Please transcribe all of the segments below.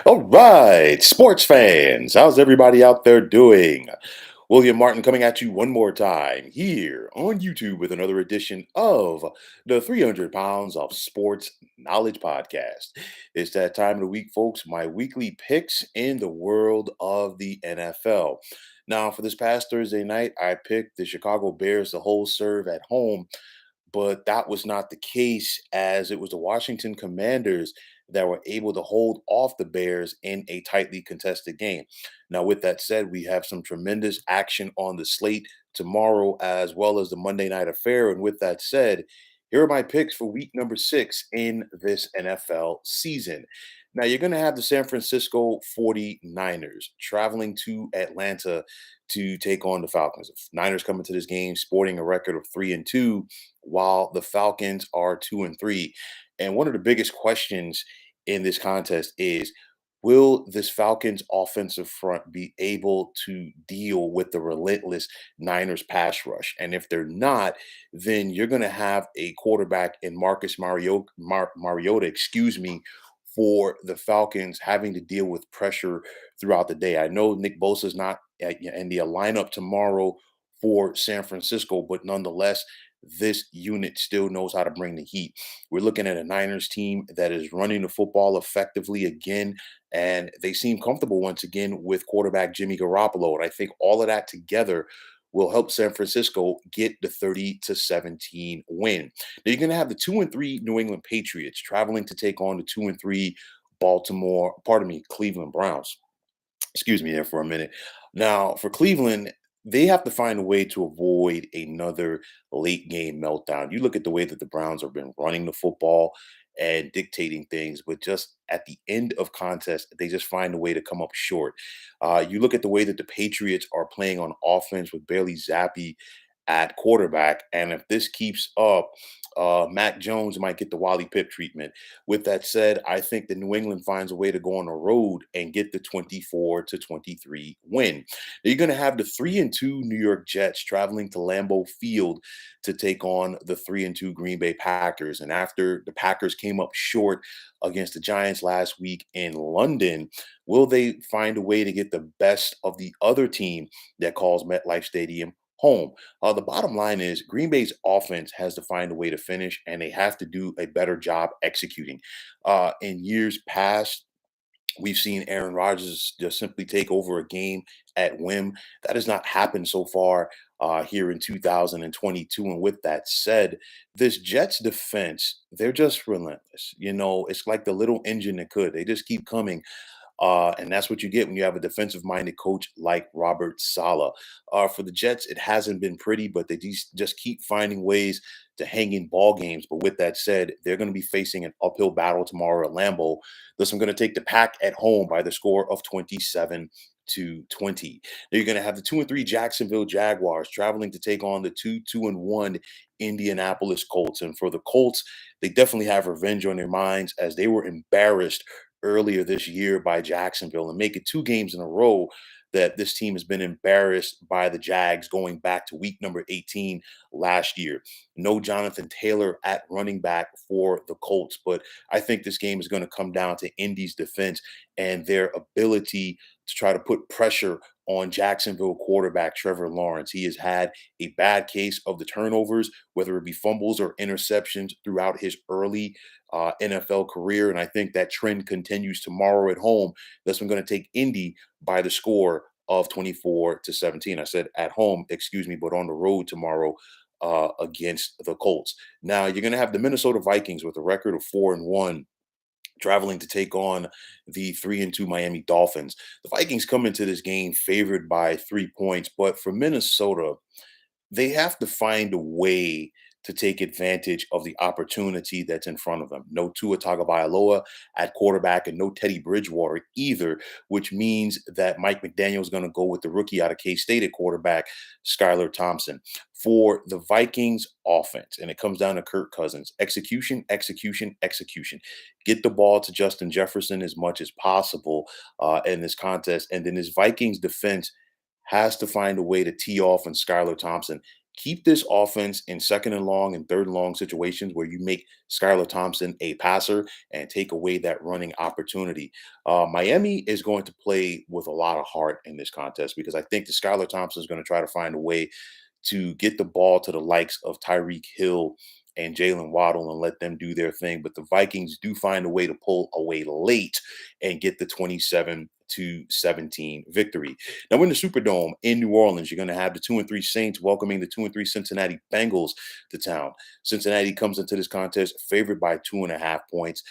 All right, sports fans, how's everybody out there doing? William Martin coming at you one more time here on YouTube with another edition of the 300 Pounds of Sports Knowledge Podcast. It's that time of the week, folks, my weekly picks in the world of the NFL. Now, for this past Thursday night, I picked the Chicago Bears to hold serve at home, but that was not the case as it was the Washington Commanders that were able to hold off the Bears in a tightly contested game. Now, with that said, we have some tremendous action on the slate tomorrow as well as the Monday night affair. And with that said, here are my picks for week number 6 in this NFL season. Now, you're going to have the San Francisco 49ers traveling to Atlanta to take on the Falcons. Niners coming to this game sporting a record of 3-2, while the Falcons are 2-3. And one of the biggest questions in this contest is, will this Falcons offensive front be able to deal with the relentless Niners pass rush? And if they're not, then you're going to have a quarterback in Mariota, for the Falcons having to deal with pressure throughout the day. I know Nick Bosa is not in the lineup tomorrow for San Francisco, but nonetheless, this unit still knows how to bring the heat. We're looking at a Niners team that is running the football effectively again, and they seem comfortable once again with quarterback Jimmy Garoppolo. And I think all of that together will help San Francisco get the 30-17 win. Now you're going to have the 2-3 New England Patriots traveling to take on the 2-3 Cleveland Browns. Excuse me there for a minute. Now, for Cleveland, they have to find a way to avoid another late game meltdown. You look at the way that the Browns have been running the football and dictating things, but just at the end of contest, they just find a way to come up short. You look at the way that the Patriots are playing on offense with Bailey Zappi at quarterback, and if this keeps up, Mac Jones might get the Wally Pipp treatment. With that said, I think that New England finds a way to go on the road and get the 24-23 win. Now you're going to have the 3-2 New York Jets traveling to Lambeau Field to take on the 3-2 Green Bay Packers. And after the Packers came up short against the Giants last week in London, will they find a way to get the best of the other team that calls MetLife Stadium home? The bottom line is Green Bay's offense has to find a way to finish, and they have to do a better job executing. In years past, we've seen Aaron Rodgers just simply take over a game at whim. That has not happened so far here in 2022. And with that said, this Jets defense, they're just relentless. You know, it's like the little engine that could. They just keep coming. And that's what you get when you have a defensive minded coach like Robert Saleh. For the Jets, it hasn't been pretty, but they just keep finding ways to hang in ball games. But with that said, they're going to be facing an uphill battle tomorrow at Lambeau. Thus, I'm going to take the Pack at home by the score of 27-20. Now you're going to have the 2-3 Jacksonville Jaguars traveling to take on the 2-1 Indianapolis Colts. And for the Colts, they definitely have revenge on their minds as they were embarrassed earlier this year by Jacksonville and make it 2 games in a row that this team has been embarrassed by the Jags going back to week number 18 last year. No Jonathan Taylor at running back for the Colts, but I think this game is going to come down to Indy's defense and their ability to try to put pressure on Jacksonville quarterback Trevor Lawrence. He has had a bad case of the turnovers, whether it be fumbles or interceptions throughout his early NFL career. And I think that trend continues tomorrow at home. Thus, I'm going to take Indy by the score of 24-17. I said at home, excuse me, but on the road tomorrow against the Colts. Now, you're going to have the Minnesota Vikings with a record of 4-1 traveling to take on the 3-2 Miami Dolphins. The Vikings come into this game favored by 3 points, but for Minnesota, they have to find a way to take advantage of the opportunity that's in front of them. No Tua Tagovailoa at quarterback and no Teddy Bridgewater either, which means that Mike McDaniel is going to go with the rookie out of K-State at quarterback, Skylar Thompson. For the Vikings offense, and it comes down to Kirk Cousins, execution, execution, execution. Get the ball to Justin Jefferson as much as possible in this contest. And then this Vikings defense has to find a way to tee off on Skylar Thompson. keep this offense in second and long and third and long situations where you make Skylar Thompson a passer and take away that running opportunity. Miami is going to play with a lot of heart in this contest because I think that Skylar Thompson is going to try to find a way to get the ball to the likes of Tyreek Hill and Jalen Waddle and let them do their thing. But the Vikings do find a way to pull away late and get the 27-17 victory. Now, in the Superdome in New Orleans, you're going to have the 2-3 Saints welcoming the 2-3 Cincinnati Bengals to town. Cincinnati comes into this contest favored by 2.5 points.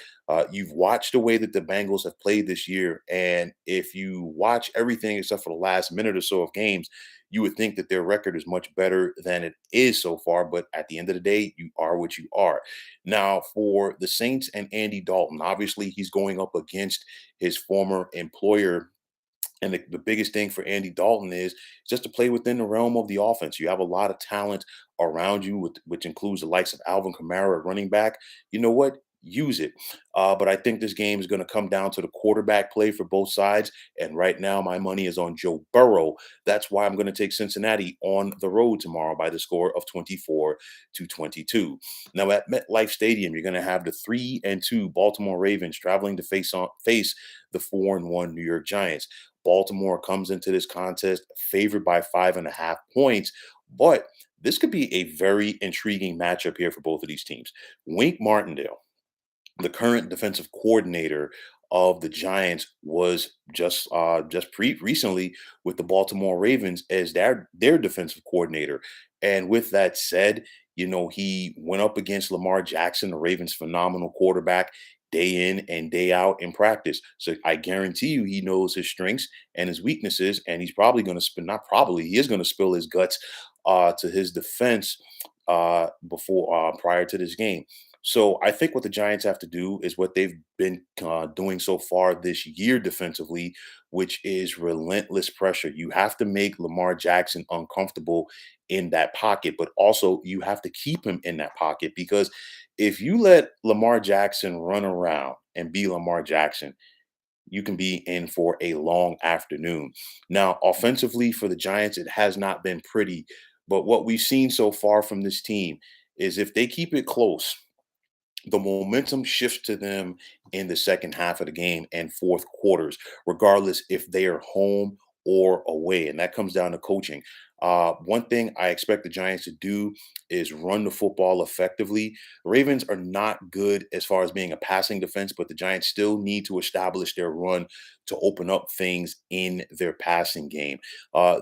You've watched the way that the Bengals have played this year, and if you watch everything except for the last minute or so of games, you would think that their record is much better than it is so far. But at the end of the day, you are what you are. Now, for the Saints and Andy Dalton, obviously he's going up against his former employer, and the biggest thing for Andy Dalton is just to play within the realm of the offense. You have a lot of talent around you, which includes the likes of Alvin Kamara at running back. You know what? Use it. But I think this game is going to come down to the quarterback play for both sides. And right now, my money is on Joe Burrow. That's why I'm going to take Cincinnati on the road tomorrow by the score of 24-22. Now at MetLife Stadium, you're going to have the 3-2 Baltimore Ravens traveling to face the 4-1 New York Giants. Baltimore comes into this contest favored by 5.5 points, but this could be a very intriguing matchup here for both of these teams. Wink Martindale, the current defensive coordinator of the Giants, was recently with the Baltimore Ravens as their defensive coordinator. And with that said, he went up against Lamar Jackson, the Ravens' phenomenal quarterback, day in and day out in practice. So I guarantee you he knows his strengths and his weaknesses, and he's probably going to spin not probably, he is going to spill his guts to his defense before prior to this game. So I think what the Giants have to do is what they've been doing so far this year defensively, which is relentless pressure. You have to make Lamar Jackson uncomfortable in that pocket, but also you have to keep him in that pocket because if you let Lamar Jackson run around and be Lamar Jackson, you can be in for a long afternoon. Now, offensively for the Giants, it has not been pretty, but what we've seen so far from this team is if they keep it close, the momentum shifts to them in the second half of the game and fourth quarters, regardless if they are home or away. And that comes down to coaching. One thing I expect the Giants to do is run the football effectively. The Ravens are not good as far as being a passing defense, but the Giants still need to establish their run to open up things in their passing game.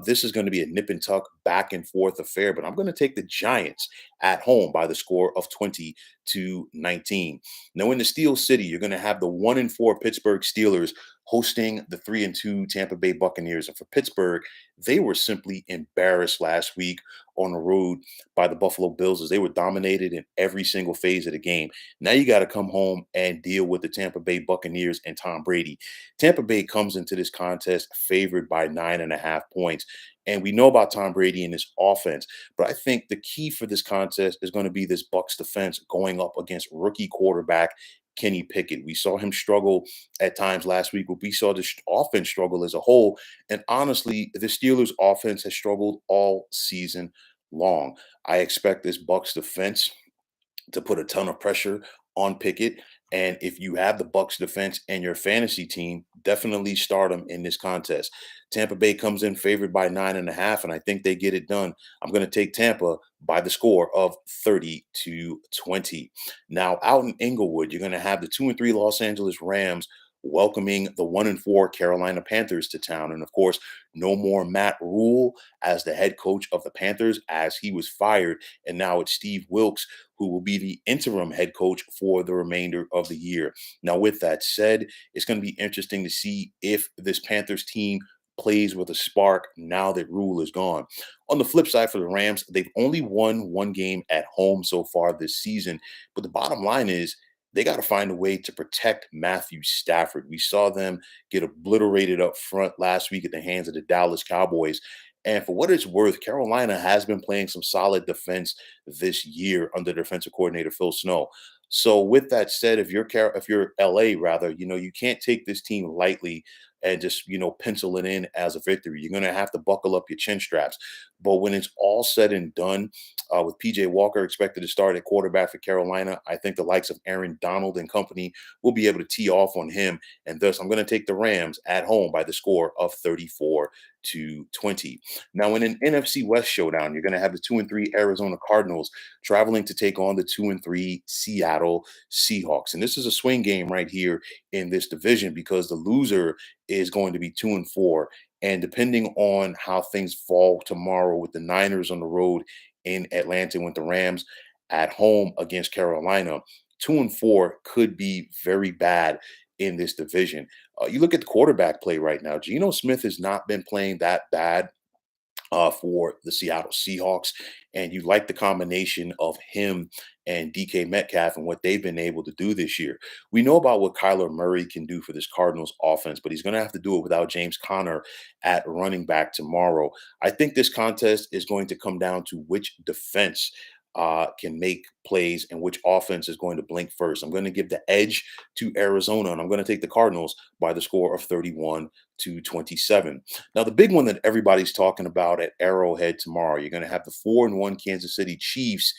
This is going to be a nip and tuck, back and forth affair, but I'm going to take the Giants at home by the score of 20-19. Now, in the Steel City, you're going to have the 1-4 Pittsburgh Steelers hosting the 3-2 Tampa Bay Buccaneers. And for Pittsburgh, they were simply embarrassed last week on the road by the Buffalo Bills as they were dominated in every single phase of the game. Now you got to come home and deal with the Tampa Bay Buccaneers and Tom Brady. Tampa Bay comes into this contest favored by 9.5 points. And we know about Tom Brady and his offense, but I think the key for this contest is going to be this Bucks defense going up against rookie quarterback Kenny Pickett. We saw him struggle at times last week, but we saw the offense struggle as a whole. And honestly, the Steelers' offense has struggled all season long. I expect this Bucks defense to put a ton of pressure on Pickett. And if you have the Bucks defense and your fantasy team, definitely start them in this contest. Tampa Bay comes in favored by 9.5, and I think they get it done. I'm going to take Tampa by the score of 30-20. Now, out in Inglewood, you're going to have the 2-3 Los Angeles Rams welcoming the 1-4 Carolina Panthers to town. And of course, no more Matt Rule as the head coach of the Panthers, as he was fired. And now it's Steve Wilkes, who will be the interim head coach for the remainder of the year. Now, with that said, it's going to be interesting to see if this Panthers team plays with a spark now that Rule is gone. On the flip side for the Rams, they've only won one game at home so far this season. But the bottom line is they got to find a way to protect Matthew Stafford. We saw them get obliterated up front last week at the hands of the Dallas Cowboys. And for what it's worth, Carolina has been playing some solid defense this year under defensive coordinator Phil Snow. So with that said, if you're LA rather, you can't take this team lightly. and just, pencil it in as a victory. You're going to have to buckle up your chin straps. But when it's all said and done, with PJ Walker expected to start at quarterback for Carolina, I think the likes of Aaron Donald and company will be able to tee off on him. And thus, I'm going to take the Rams at home by the score of 34-20. Now, in an NFC West showdown, you're going to have the 2-3 Arizona Cardinals traveling to take on the 2-3 Seattle Seahawks. And this is a swing game right here in this division because the loser is going to be 2-4. And depending on how things fall tomorrow with the Niners on the road in Atlanta, with the Rams at home against Carolina, 2-4 could be very bad in this division. You look at the quarterback play right now. Geno Smith has not been playing that bad for the Seattle Seahawks. And you like the combination of him and DK Metcalf and what they've been able to do this year. We know about what Kyler Murray can do for this Cardinals offense, but he's going to have to do it without James Conner at running back tomorrow. I think this contest is going to come down to which defense can make plays and which offense is going to blink first. I'm going to give the edge to Arizona, and I'm going to take the Cardinals by the score of 31-27. Now, the big one that everybody's talking about at Arrowhead tomorrow, you're going to have the 4-1 Kansas City Chiefs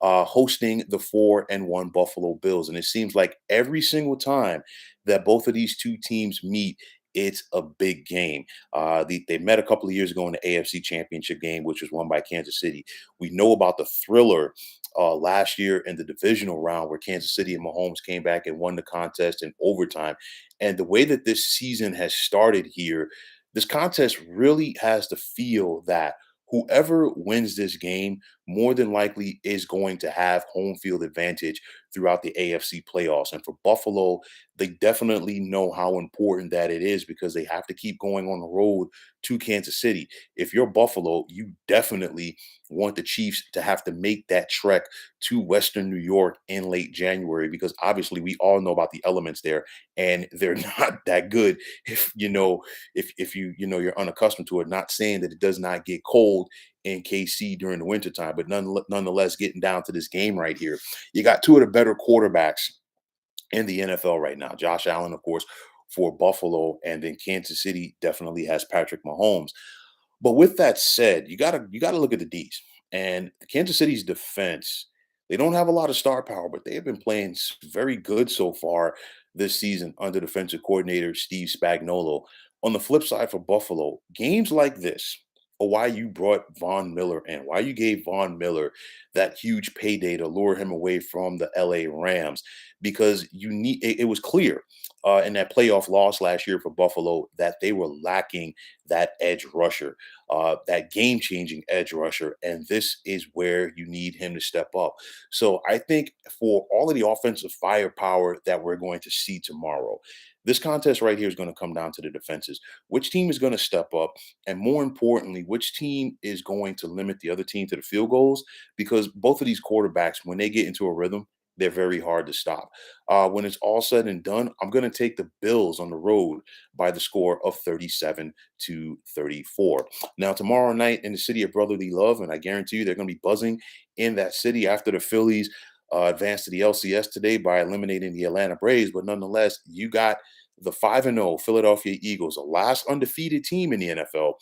hosting the 4-1 Buffalo Bills. And it seems like every single time that both of these two teams meet, it's a big game. They met a couple of years ago in the AFC Championship game, which was won by Kansas City. We know about the thriller last year in the divisional round where Kansas City and Mahomes came back and won the contest in overtime. And the way that this season has started here, this contest really has to feel that whoever wins this game more than likely is going to have home field advantage throughout the AFC playoffs. And for Buffalo, they definitely know how important that it is because they have to keep going on the road to Kansas City. If you're Buffalo, you definitely want the Chiefs to have to make that trek to Western New York in late January because obviously we all know about the elements there and they're not that good if you're unaccustomed to it. Not saying that it does not get cold in KC during the wintertime, but nonetheless, getting down to this game right here, you got two of the better quarterbacks in the NFL right now. Josh Allen, of course, for Buffalo, and then Kansas City definitely has Patrick Mahomes. But with that said, you gotta look at the D's and Kansas City's defense. They don't have a lot of star power, but they have been playing very good so far this season under defensive coordinator Steve Spagnuolo. On the flip side for Buffalo, games like this are why you brought Von Miller in, why you gave Von Miller that huge payday to lure him away from the LA Rams, because it was clear in that playoff loss last year for Buffalo that they were lacking that edge rusher, that game changing edge rusher. And this is where you need him to step up. So I think for all of the offensive firepower that we're going to see tomorrow, this contest right here is going to come down to the defenses. Which team is going to step up? And more importantly, which team is going to limit the other team to the field goals? Because both of these quarterbacks, when they get into a rhythm, they're very hard to stop. When it's all said and done, I'm going to take the Bills on the road by the score of 37-34. Now, tomorrow night in the city of brotherly love, and I guarantee you they're going to be buzzing in that city after the Phillies advanced to the LCS today by eliminating the Atlanta Braves. But nonetheless, you got the 5-0 Philadelphia Eagles, the last undefeated team in the NFL,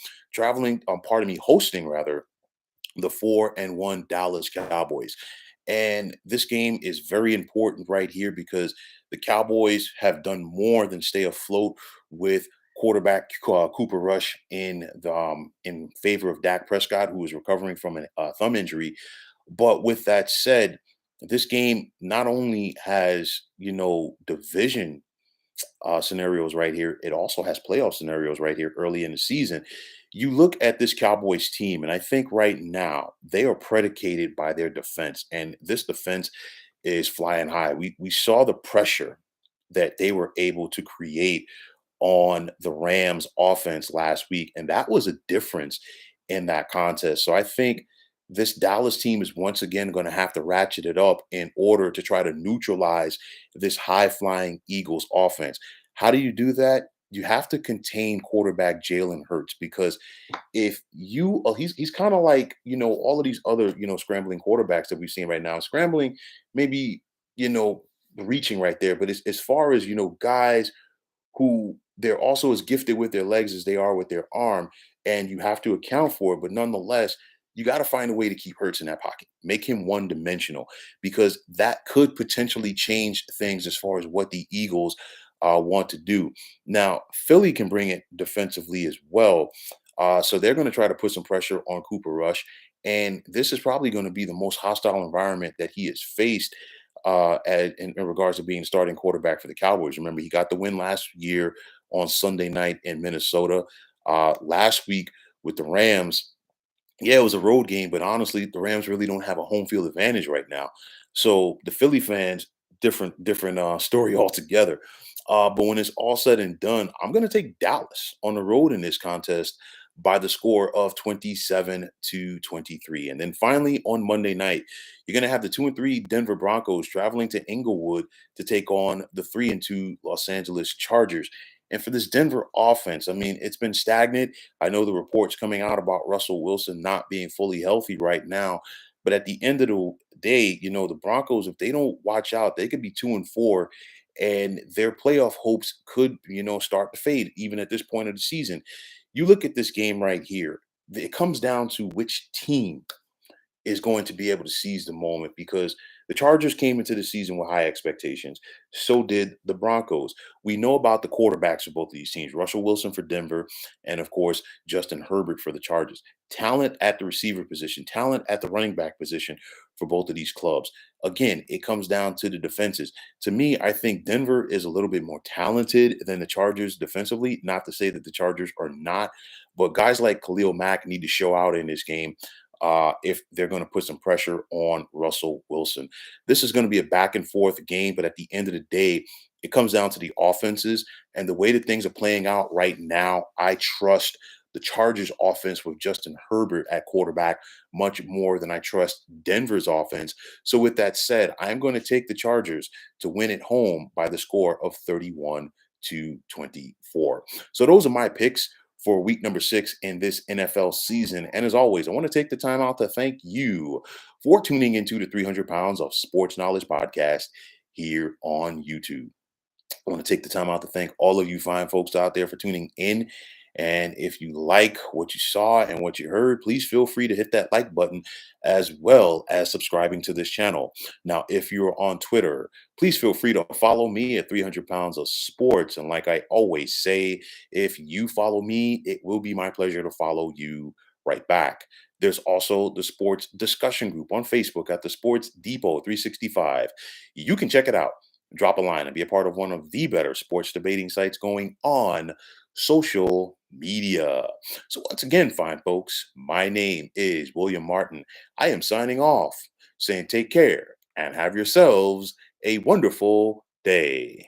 hosting rather the 4-1 Dallas Cowboys. And this game is very important right here because the Cowboys have done more than stay afloat with quarterback Cooper Rush in favor of Dak Prescott, who is recovering from a thumb injury. But with that said, this game not only has division scenarios right here. It also has playoff scenarios right here early in the season. You look at this Cowboys team, and I think right now they are predicated by their defense, and this defense is flying high. We saw the pressure that they were able to create on the Rams offense last week, and that was a difference in that contest. So I think this Dallas team is once again going to have to ratchet it up in order to try to neutralize this high flying Eagles offense. How do you do that? You have to contain quarterback Jalen Hurts because if you he's kind of like all of these other scrambling quarterbacks that we've seen right now. Scrambling maybe you know reaching right there, but as far as guys who they're also as gifted with their legs as they are with their arm, and you have to account for it. But nonetheless, you got to find a way to keep Hurts in that pocket, make him one dimensional, because that could potentially change things as far as what the Eagles want to do. Now, Philly can bring it defensively as well. So they're going to try to put some pressure on Cooper Rush. And this is probably going to be the most hostile environment that he has faced in regards to being starting quarterback for the Cowboys. Remember, he got the win last year on Sunday night in Minnesota. Last week with the Rams, yeah, it was a road game, but honestly, the Rams really don't have a home field advantage right now. So the Philly fans, different story altogether. But when it's all said and done, I'm going to take Dallas on the road in this contest by the score of 27-23. And then finally on Monday night, you're going to have the 2-3 Denver Broncos traveling to Inglewood to take on the 3-2 Los Angeles Chargers. And for this Denver offense, I mean, it's been stagnant. I know the reports coming out about Russell Wilson not being fully healthy right now. But at the end of the day, the Broncos, if they don't watch out, they could be 2-4, and their playoff hopes could, start to fade even at this point of the season. You look at this game right here. It comes down to which team is going to be able to seize the moment, because the Chargers came into the season with high expectations. So did the Broncos. We know about the quarterbacks of both of these teams: Russell Wilson for Denver, and of course, Justin Herbert for the Chargers. Talent at the receiver position, talent at the running back position for both of these clubs. Again, it comes down to the defenses. To me, I think Denver is a little bit more talented than the Chargers defensively. Not to say that the Chargers are not, but guys like Khalil Mack need to show out in this game if they're going to put some pressure on Russell Wilson. This is going to be a back and forth game, but at the end of the day, it comes down to the offenses and the way that things are playing out right now. I trust the Chargers offense with Justin Herbert at quarterback much more than I trust Denver's offense. So with that said, I'm going to take the Chargers to win at home by the score of 31-24. So those are my picks for week number 6 in this NFL season. And as always, I want to take the time out to thank you for tuning into the 300 Pounds of Sports Knowledge podcast here on YouTube. I want to take the time out to thank all of you fine folks out there for tuning in. And if you like what you saw and what you heard, please feel free to hit that like button as well as subscribing to this channel. Now, if you're on Twitter, please feel free to follow me at 300 Pounds of Sports. And like I always say, if you follow me, it will be my pleasure to follow you right back. There's also the sports discussion group on Facebook at the Sports Depot 365. You can check it out, drop a line, and be a part of one of the better sports debating sites going on social media. So, once again, fine folks, my name is William Martin. I am signing off, saying take care and have yourselves a wonderful day.